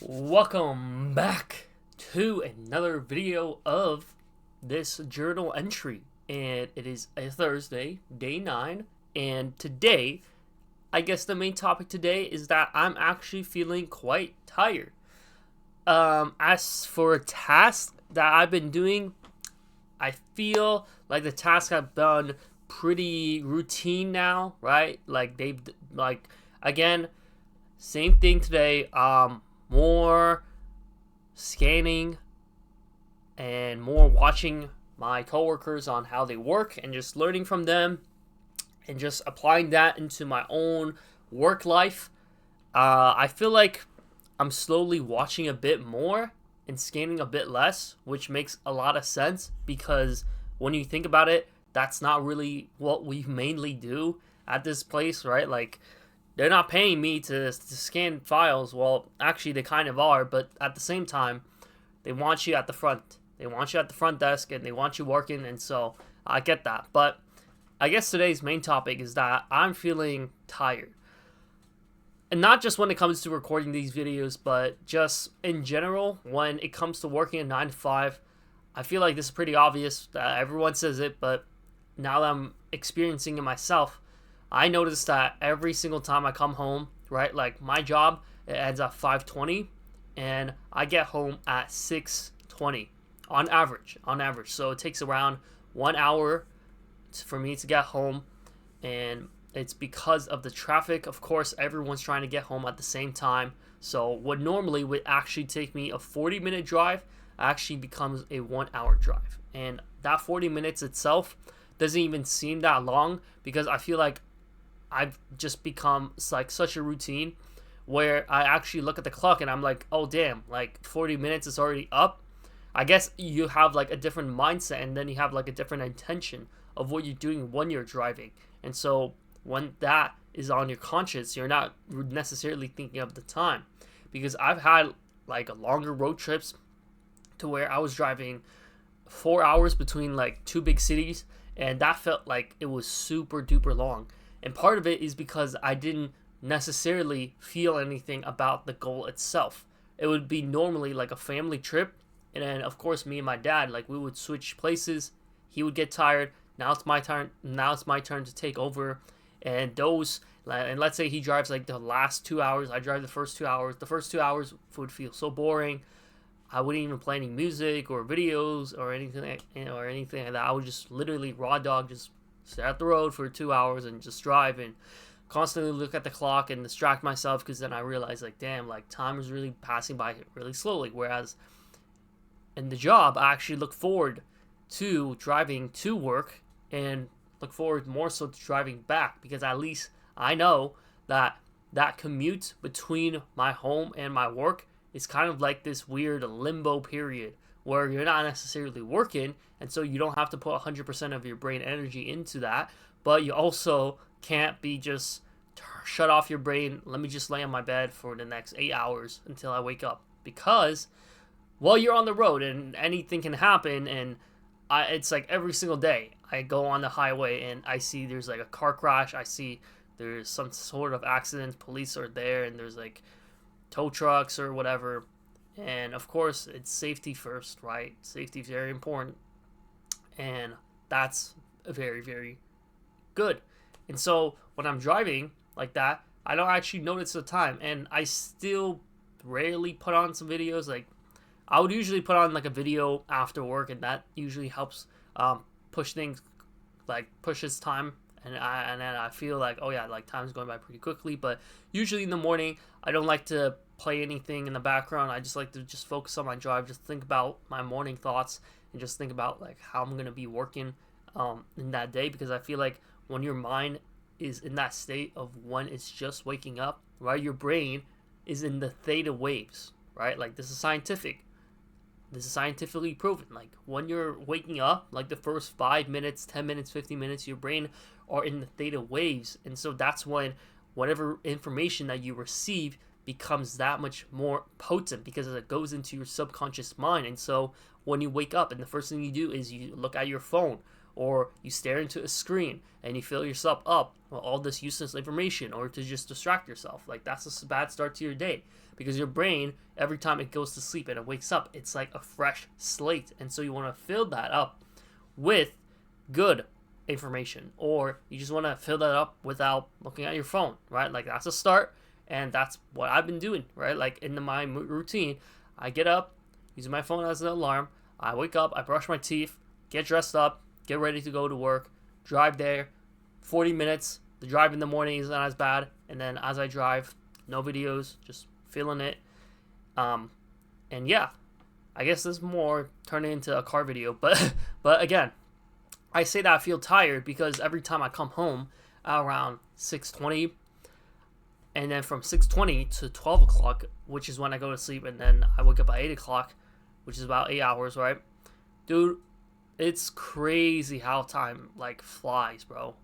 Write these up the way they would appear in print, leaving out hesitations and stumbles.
Welcome back to another video of this journal entry, and it is a Thursday, day 9, and today, I guess the main topic today is that I'm actually feeling quite tired. As for a task that I've been doing, I feel like the tasks I've done pretty routine now, right? Again, same thing today. More scanning and more watching my coworkers on how they work and just learning from them and just applying that into my own work life. I feel like I'm slowly watching a bit more and scanning a bit less, which makes a lot of sense because when you think about it, that's not really what we mainly do at this place, right? Like, they're not paying me to scan files. Well, actually, they kind of are, but at the same time, they want you at the front. They want you at the front desk, and they want you working, and so I get that. But I guess today's main topic is that I'm feeling tired. And not just when it comes to recording these videos, but just in general, when it comes to working a 9 to 5, I feel like this is pretty obvious. Everyone says it, but now that I'm experiencing it myself, I noticed that every single time I come home, right, like my job, it ends at 5:20, and I get home at 6:20 on average. So it takes around 1 hour for me to get home, and it's because of the traffic. Of course, everyone's trying to get home at the same time. So what normally would actually take me a 40-minute drive actually becomes a 1 hour drive. And that 40 minutes itself doesn't even seem that long because I feel like I've just become like such a routine where I actually look at the clock and I'm like, oh damn, like 40 minutes is already up. I guess you have like a different mindset and then you have like a different intention of what you're doing when you're driving. And so when that is on your conscience, you're not necessarily thinking of the time. Because I've had like longer road trips to where I was driving 4 hours between like two big cities, and that felt like it was super duper long. And part of it is because I didn't necessarily feel anything about the goal itself. It would be normally like a family trip, and then of course me and my dad, like, we would switch places. He would get tired. Now it's my turn. Now it's my turn to take over. And let's say he drives like the last 2 hours. I drive the first 2 hours. The first 2 hours would feel so boring. I wouldn't even play any music or videos or anything like that. I would just literally raw dog, just sit at the road for 2 hours and just drive and constantly look at the clock and distract myself, because then I realized, like, damn, like, time is really passing by really slowly. Whereas in the job, I actually look forward to driving to work and look forward more so to driving back, because at least I know that that commute between my home and my work is kind of like this weird limbo period where you're not necessarily working, and so you don't have to put 100% of your brain energy into that, but you also can't be just shut off your brain. Let me just lay on my bed for the next 8 hours until I wake up, because, well, you're on the road and anything can happen. And it's like every single day I go on the highway and I see there's like a car crash. I see there's some sort of accident. Police are there, and there's like tow trucks or whatever. And of course, it's safety first, right? Safety is very important. And that's very, very good. And so when I'm driving like that, I don't actually notice the time. And I still rarely put on some videos. Like, I would usually put on like a video after work, and that usually helps push things, like pushes time. And then I feel like, oh yeah, like time's going by pretty quickly. But usually in the morning, I don't like to play anything in the background. I just like to just focus on my drive, just think about my morning thoughts, and just think about like how I'm gonna be working in that day. Because I feel like when your mind is in that state of when it's just waking up, right, your brain is in the theta waves, right? Like, this is scientific. This is scientifically proven. Like, when you're waking up, like the first 5 minutes, 10 minutes, 15 minutes, your brain are in the theta waves. And so that's when whatever information that you receive becomes that much more potent, because it goes into your subconscious mind. And so when you wake up and the first thing you do is you look at your phone, or you stare into a screen and you fill yourself up with all this useless information, or to just distract yourself. Like, that's a bad start to your day, because your brain, every time it goes to sleep and it wakes up, it's like a fresh slate. And so you want to fill that up with good information, or you just want to fill that up without looking at your phone, right? Like, that's a start, and that's what I've been doing, right? Like, in my routine, I get up using my phone as an alarm, I wake up, I brush my teeth, get dressed up, get ready to go to work, drive there, 40 minutes. The drive in the morning is not as bad, and then as I drive, no videos, just feeling it. And yeah, I guess this is more turning into a car video, but again, I say that I feel tired because every time I come home around 6:20, and then from 6:20 to 12 o'clock, which is when I go to sleep, and then I wake up at 8 o'clock, which is about 8 hours, right? Dude, it's crazy how time, like, flies, bro.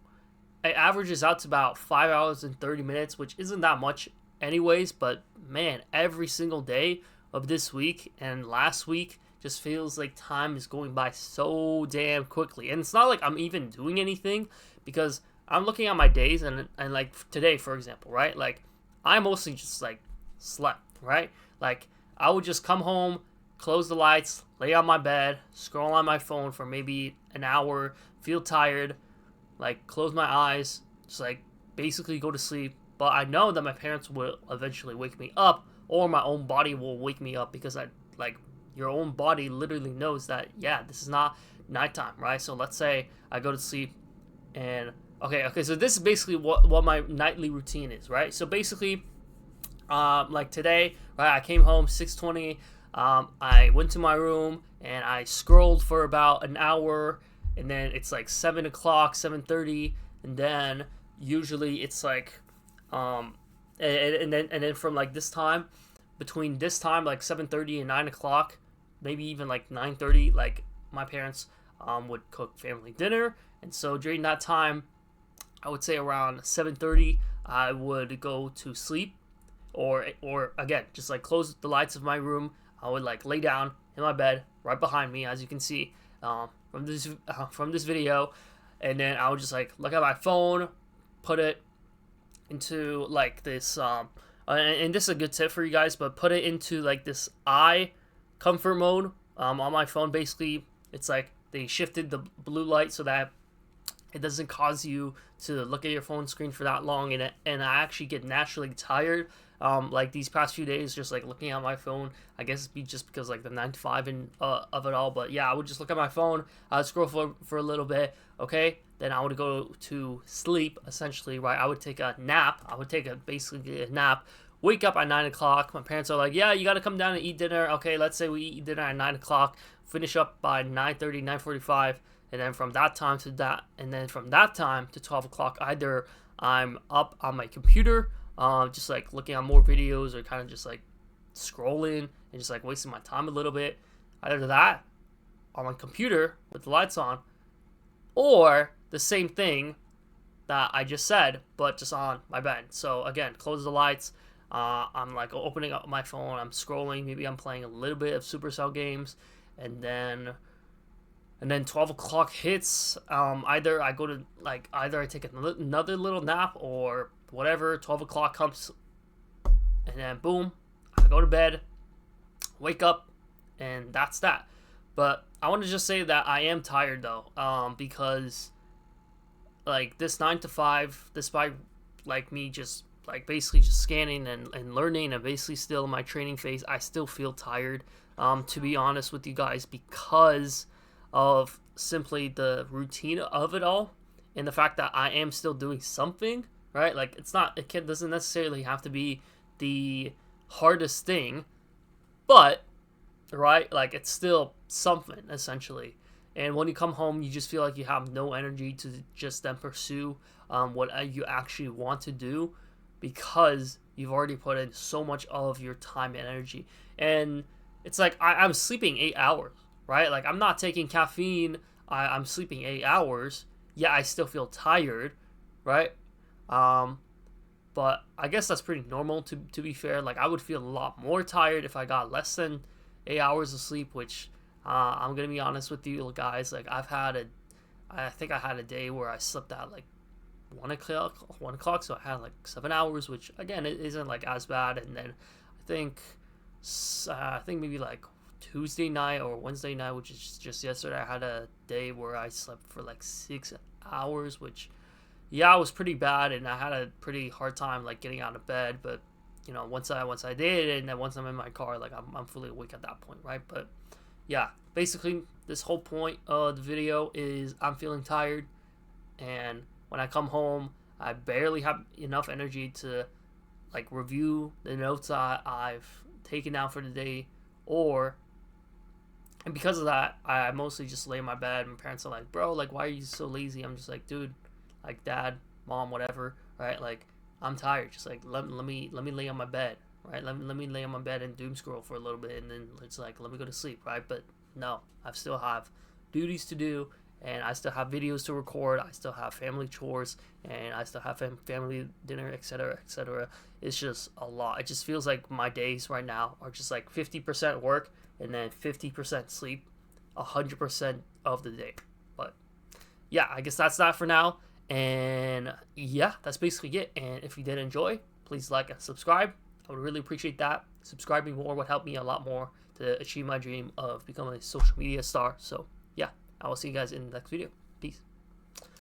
It averages out to about 5 hours and 30 minutes, which isn't that much anyways, but man, every single day of this week and last week just feels like time is going by so damn quickly. And it's not like I'm even doing anything, because I'm looking at my days, and like today, for example, right? Like, I mostly just like slept, right? Like, I would just come home, close the lights, lay on my bed, scroll on my phone for maybe an hour, feel tired, like close my eyes, just like basically go to sleep. But I know that my parents will eventually wake me up, or my own body will wake me up, because your own body literally knows that, yeah, this is not nighttime, right? So let's say I go to sleep, and okay, so this is basically what my nightly routine is, right? So basically, like today, right, I came home 6:20, I went to my room, and I scrolled for about an hour, and then it's like 7 o'clock, 7:30, and then usually it's like, and then from like this time, between this time, like 7:30 and 9 o'clock, maybe even like 9:30, like my parents would cook family dinner. And so during that time, I would say around 7:30, I would go to sleep, or again, just like close the lights of my room. I would like lay down in my bed right behind me, as you can see from this video, and then I would just like look at my phone, put it into like this and this is a good tip for you guys, but put it into like this eye comfort mode on my phone. Basically, it's like they shifted the blue light so that it doesn't cause you to look at your phone screen for that long, and I actually get naturally tired. Like these past few days, just like looking at my phone. I guess it's just because like the 9 to 5 of it all. But yeah, I would just look at my phone, I'd scroll for a little bit, okay? Then I would go to sleep, essentially, right? I would take a nap. I would take basically a nap. Wake up at 9 o'clock. My parents are like, yeah, you got to come down and eat dinner. Okay, let's say we eat dinner at 9 o'clock. Finish up by 9:30, 9:45. And then from that time to 12 o'clock, either I'm up on my computer, just like looking at more videos, or kind of just like scrolling and just like wasting my time a little bit. Either that on my computer with the lights on, or the same thing that I just said, but just on my bed. So again, close the lights. I'm like opening up my phone, I'm scrolling, maybe I'm playing a little bit of Supercell games, and then 12 o'clock hits. Either I take another little nap or whatever. 12 o'clock comes, and then boom, I go to bed, wake up, and that's that. But I want to just say that I am tired though, because like this 9 to 5, despite like me just like basically just scanning and learning, and basically still in my training phase, I still feel tired, to be honest with you guys, because of simply the routine of it all, and the fact that I am still doing something, right? Like it doesn't necessarily have to be the hardest thing, but right, like it's still something essentially. And when you come home, you just feel like you have no energy to just then pursue what you actually want to do, because you've already put in so much of your time and energy. And it's like I'm sleeping 8 hours, right? Like I'm not taking caffeine. I'm sleeping 8 hours. Yeah, I still feel tired, right? But I guess that's pretty normal to be fair. Like I would feel a lot more tired if I got less than 8 hours of sleep, which I'm gonna be honest with you guys. Like I've had I think I had a day where I slept at like 1 o'clock, so I had like 7 hours, which again it isn't like as bad. And then I think maybe like Tuesday night or Wednesday night, which is just yesterday, I had a day where I slept for like 6 hours, which yeah, it was pretty bad, and I had a pretty hard time like getting out of bed. But you know, once I did, and then once I'm in my car, like I'm fully awake at that point, right? But yeah, basically this whole point of the video is I'm feeling tired, and when I come home, I barely have enough energy to like review the notes I've taken down for the day, and because of that, I mostly just lay in my bed. My parents are like, "Bro, like, why are you so lazy?" I'm just like, "Dude, like, dad, mom, whatever, right? Like, I'm tired. Just like let me lay on my bed, right? Let me lay on my bed and doom scroll for a little bit, and then it's like let me go to sleep, right?" But no, I still have duties to do, and I still have videos to record. I still have family chores, and I still have family dinner, etc., etc. It's just a lot. It just feels like my days right now are just like 50% work and then 50% sleep, 100% of the day. But yeah, I guess that's that for now. And yeah, that's basically it. And if you did enjoy, please like and subscribe. I would really appreciate that. Subscribing more would help me a lot more to achieve my dream of becoming a social media star. So yeah, I will see you guys in the next video.